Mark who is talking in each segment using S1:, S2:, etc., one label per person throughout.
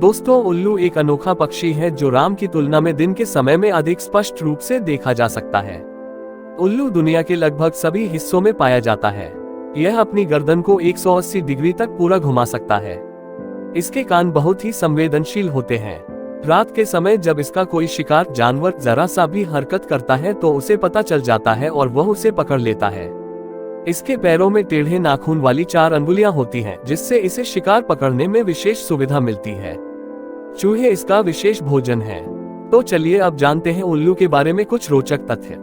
S1: दोस्तों, उल्लू एक अनोखा पक्षी है जो रात की तुलना में दिन के समय में अधिक स्पष्ट रूप से देखा जा सकता है। उल्लू दुनिया के लगभग सभी हिस्सों में पाया जाता है। यह अपनी गर्दन को 180 डिग्री तक पूरा घुमा सकता है। इसके कान बहुत ही संवेदनशील होते हैं। रात के समय जब इसका कोई शिकार जानवर जरा सा भी हरकत करता है तो उसे पता चल जाता है और वह उसे पकड़ लेता है। इसके पैरों में टेढ़े नाखून वाली 4 अंगुलियां होती हैं, जिससे इसे शिकार पकड़ने में विशेष सुविधा मिलती है। चूहे इसका विशेष भोजन है। तो चलिए अब जानते हैं उल्लू के बारे में कुछ रोचक तथ्य।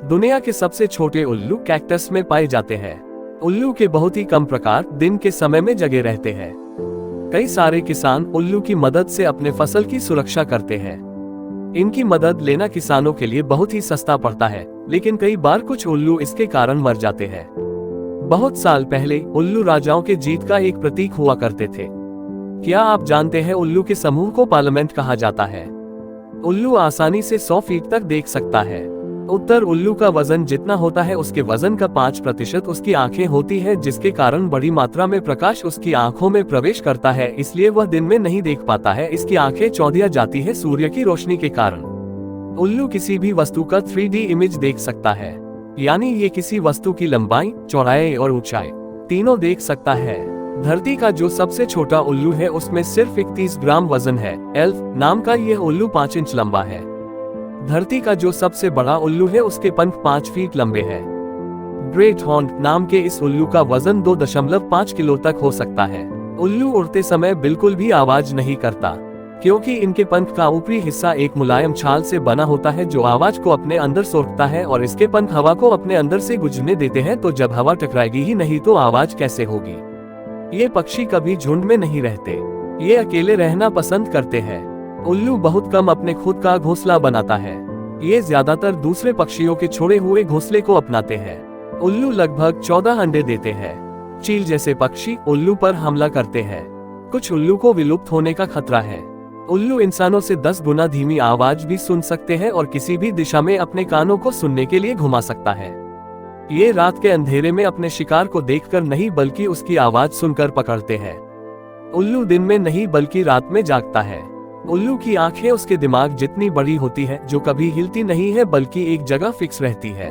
S1: दुनिया के सबसे छोटे उल्लू कैक्टस में पाए जाते हैं। उल्लू के बहुत ही कम प्रकार दिन के समय में जगे रहते हैं। कई सारे किसान उल्लू की मदद से अपने फसल की सुरक्षा करते हैं। इनकी मदद लेना किसानों के लिए बहुत ही सस्ता पड़ता है, लेकिन कई बार कुछ उल्लू इसके कारण मर जाते हैं। बहुत साल पहले उल्लू राजाओं के जीत का एक प्रतीक हुआ करते थे। क्या आप जानते हैं उल्लू के समूह को पार्लियामेंट कहा जाता है। उल्लू आसानी से 100 फीट तक देख सकता है। उत्तर उल्लू का वजन जितना होता है उसके वजन का 5% उसकी आंखें होती है, जिसके कारण बड़ी मात्रा में प्रकाश उसकी आंखों में प्रवेश करता है, इसलिए वह दिन में नहीं देख पाता है। इसकी आंखें चौंधिया जाती है सूर्य की रोशनी के कारण। उल्लू किसी भी वस्तु का 3D इमेज देख सकता है, यानी ये किसी वस्तु की लंबाई, चौड़ाई और ऊंचाई तीनों देख सकता है। धरती का जो सबसे छोटा उल्लू है उसमें सिर्फ 31 ग्राम वजन है। एल्फ नाम का यह उल्लू 5 इंच लंबा है। धरती का जो सबसे बड़ा उल्लू है उसके पंख 5 फीट लंबे हैं। ग्रेट हॉर्न नाम के इस उल्लू का वजन 2.5 किलो तक हो सकता है। उल्लू उड़ते समय बिल्कुल भी आवाज नहीं करता, क्योंकि इनके पंख का ऊपरी हिस्सा एक मुलायम छाल से बना होता है जो आवाज को अपने अंदर सोखता है, और इसके पंख हवा को अपने अंदर से गुजरने देते हैं। तो जब हवा टकराएगी ही नहीं तो आवाज कैसे होगी। ये पक्षी कभी झुंड में नहीं रहते, ये अकेले रहना पसंद करते हैं। उल्लू बहुत कम अपने खुद का घोंसला बनाता है। ये ज्यादातर दूसरे पक्षियों के छोड़े हुए घोंसले को अपनाते हैं। उल्लू लगभग 14 अंडे देते हैं। चील जैसे पक्षी उल्लू पर हमला करते हैं। कुछ उल्लू को विलुप्त होने का खतरा है। उल्लू इंसानों से 10 गुना धीमी आवाज भी सुन सकते हैं और किसी भी दिशा में अपने कानों को सुनने के लिए घुमा सकता है। ये रात के अंधेरे में अपने शिकार को देखकर नहीं बल्कि उसकी आवाज सुनकर पकड़ते हैं। उल्लू दिन में नहीं बल्कि रात में जागता है। उल्लू की आंखें उसके दिमाग जितनी बड़ी होती है, जो कभी हिलती नहीं है बल्कि एक जगह फिक्स रहती है।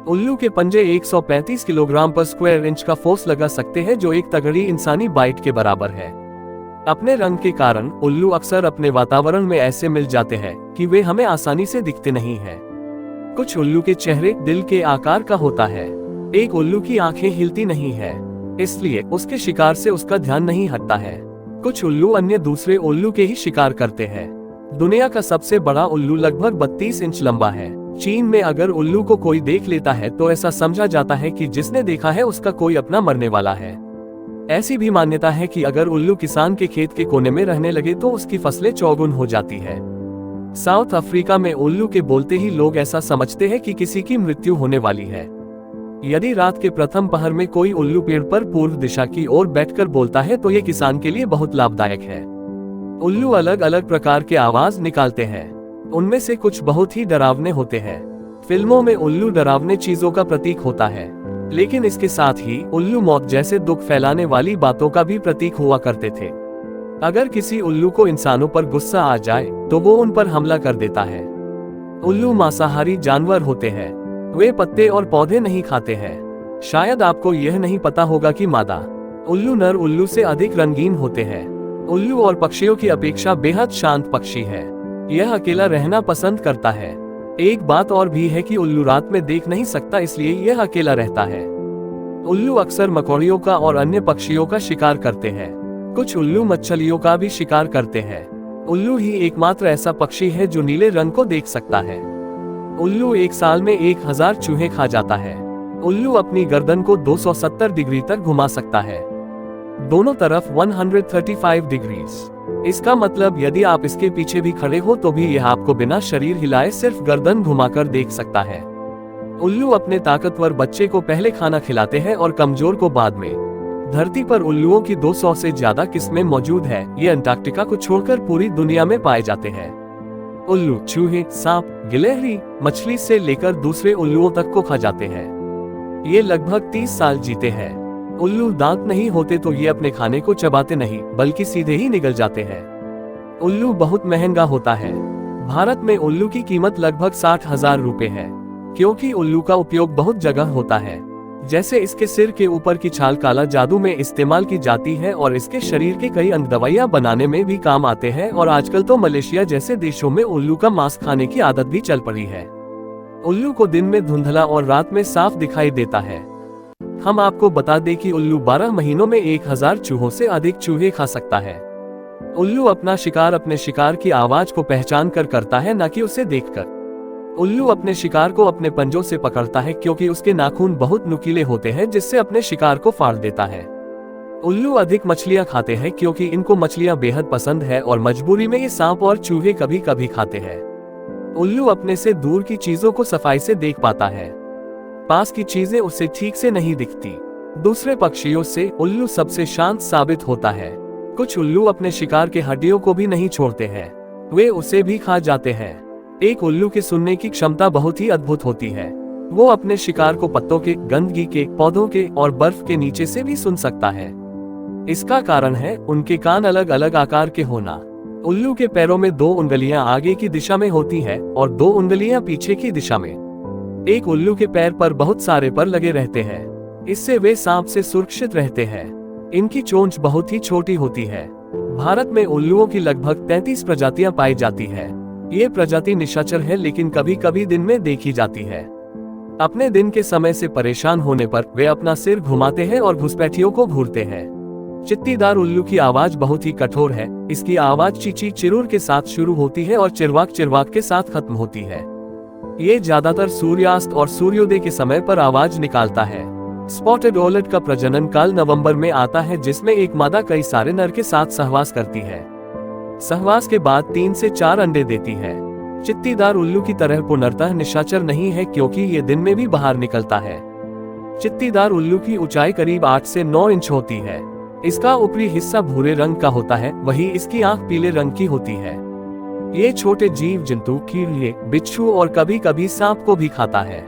S1: उल्लू के पंजे 135 किलोग्राम पर स्क्वायर इंच का फोर्स लगा सकते हैं, जो एक तगड़ी इंसानी बाइट के बराबर है। अपने रंग के कारण उल्लू अक्सर अपने वातावरण में ऐसे मिल जाते हैं कि वे हमें आसानी से दिखते नहीं हैं। कुछ उल्लू के चेहरे दिल के आकार का होता है। एक उल्लू की आंखें हिलती नहीं है, इसलिए उसके शिकार से उसका ध्यान नहीं हटता है। कुछ उल्लू अन्य दूसरे उल्लू के ही शिकार करते हैं। दुनिया का सबसे बड़ा उल्लू लगभग 32 इंच लंबा है। चीन में अगर उल्लू को कोई देख लेता है तो ऐसा समझा जाता है कि जिसने देखा है उसका कोई अपना मरने वाला है। ऐसी भी मान्यता है कि अगर उल्लू किसान के खेत के कोने में रहने लगे तो उसकी फसलें चौगुन हो जाती है। साउथ अफ्रीका में उल्लू के बोलते ही लोग ऐसा समझते हैं कि किसी की मृत्यु होने वाली है। यदि रात के प्रथम पहर में कोई उल्लू पेड़ पर पूर्व दिशा की ओर बैठकर बोलता है तो ये किसान के लिए बहुत लाभदायक है। उल्लू अलग अलग प्रकार के आवाज निकालते हैं। उनमें से कुछ बहुत ही डरावने होते हैं। फिल्मों में उल्लू डरावने चीजों का प्रतीक होता है, लेकिन इसके साथ ही उल्लू मौत जैसे दुख फैलाने वाली बातों का भी प्रतीक हुआ करते थे। अगर किसी उल्लू को इंसानों पर गुस्सा आ जाए तो वो उन पर हमला कर देता है। उल्लू मांसाहारी जानवर होते हैं। वे पत्ते और पौधे नहीं खाते हैं। शायद आपको यह नहीं पता होगा कि मादा उल्लू नर उल्लू से अधिक रंगीन होते हैं। उल्लू और पक्षियों की अपेक्षा बेहद शांत पक्षी है। यह अकेला रहना पसंद करता है। एक बात और भी है कि उल्लू रात में देख नहीं सकता, इसलिए यह अकेला रहता है। उल्लू अक्सर मकोड़ियों का और अन्य पक्षियों का शिकार करते हैं। कुछ उल्लू मछलियों का भी शिकार करते हैं। उल्लू ही एकमात्र ऐसा पक्षी है जो नीले रंग को देख सकता है। उल्लू एक साल में 1000 चूहे खा जाता है। उल्लू अपनी गर्दन को 270 डिग्री तक घुमा सकता है, दोनों तरफ 135 डिग्रीज। इसका मतलब यदि आप इसके पीछे भी खड़े हो तो भी यह आपको बिना शरीर हिलाए सिर्फ गर्दन घुमाकर देख सकता है। उल्लू अपने ताकतवर बच्चे को पहले खाना खिलाते हैं और कमजोर को बाद में। धरती पर उल्लुओं की 200 से ज्यादा किस्में मौजूद है। ये अंटार्कटिका को छोड़कर पूरी दुनिया में पाए जाते हैं। उल्लू चूहे, सांप, गिलहरी, मछली से लेकर दूसरे उल्लुओं तक को खा जाते हैं। ये लगभग 30 साल जीते हैं। उल्लू दांत नहीं होते तो ये अपने खाने को चबाते नहीं बल्कि सीधे ही निगल जाते हैं। उल्लू बहुत महंगा होता है। भारत में उल्लू की कीमत लगभग 60,000 रुपए है, क्योंकि उल्लू का उपयोग बहुत जगह होता है। जैसे इसके सिर के ऊपर की छाल काला जादू में इस्तेमाल की जाती है और इसके शरीर के कई अंग दवाइयां बनाने में भी काम आते हैं और आजकल तो मलेशिया जैसे देशों में उल्लू का मांस खाने की आदत भी चल पड़ी है। उल्लू को दिन में धुंधला और रात में साफ दिखाई देता है। हम आपको बता दें कि उल्लू 12 महीनों में 1000 चूहों से अधिक चूहे खा सकता है। उल्लू अपना शिकार अपने शिकार की आवाज को पहचान कर करता है, न कि उसे देखकर। उल्लू अपने शिकार को अपने पंजों से पकड़ता है क्योंकि उसके नाखून बहुत नुकीले होते हैं, जिससे अपने शिकार को फाड़ देता है। उल्लू अधिक मछलियां खाते हैं क्योंकि इनको मछलियां बेहद पसंद है और मजबूरी में ये सांप और चूहे कभी कभी खाते हैं। उल्लू अपने से दूर की चीजों को सफाई से देख पाता है, पास की चीजें उसे ठीक से नहीं दिखती। दूसरे पक्षियों से उल्लू सबसे शांत साबित होता है। कुछ उल्लू अपने शिकार के हड्डियों को भी नहीं छोड़ते हैं, वे उसे भी खा जाते हैं। एक उल्लू की सुनने की क्षमता बहुत ही अद्भुत होती है। वो अपने शिकार को पत्तों के, गंदगी के, पौधों के और बर्फ के नीचे से भी सुन सकता है। इसका कारण है उनके कान अलग अलग आकार के होना। उल्लू के पैरों में 2 उंगलियां आगे की दिशा में होती है और 2 उंगलियां पीछे की दिशा में। एक उल्लू के पैर पर बहुत सारे पर लगे रहते हैं, इससे वे सांप से सुरक्षित रहते हैं। इनकी चोंच बहुत ही छोटी होती है। भारत में उल्लुओं की लगभग 33 प्रजातियां पाई जाती है। ये प्रजाति निशाचर है, लेकिन कभी कभी दिन में देखी जाती है। अपने दिन के समय से परेशान होने पर वे अपना सिर घुमाते हैं और घुसपैठियों को घूरते हैं। चित्तीदार उल्लू की आवाज बहुत ही कठोर है। इसकी आवाज चींची चिरूर के साथ शुरू होती है और चिरवाक चिरवाक के साथ खत्म होती है। ये ज्यादातर सूर्यास्त और सूर्योदय के समय पर आवाज निकालता है। स्पॉटेड ओलेट का प्रजनन काल नवंबर में आता है, जिसमें एक मादा कई सारे नर के साथ सहवास करती है। सहवास के बाद 3 से 4 अंडे देती है। चित्तीदार उल्लू की तरह पूर्णतः निशाचर नहीं है, क्योंकि ये दिन में भी बाहर निकलता है। चित्तीदार उल्लू की ऊंचाई करीब 8 से 9 इंच होती है। इसका ऊपरी हिस्सा भूरे रंग का होता है, वहीं इसकी आंख पीले रंग की होती है। ये छोटे जीव जंतु, कीड़े, बिच्छू और कभी कभी सांप को भी खाता है।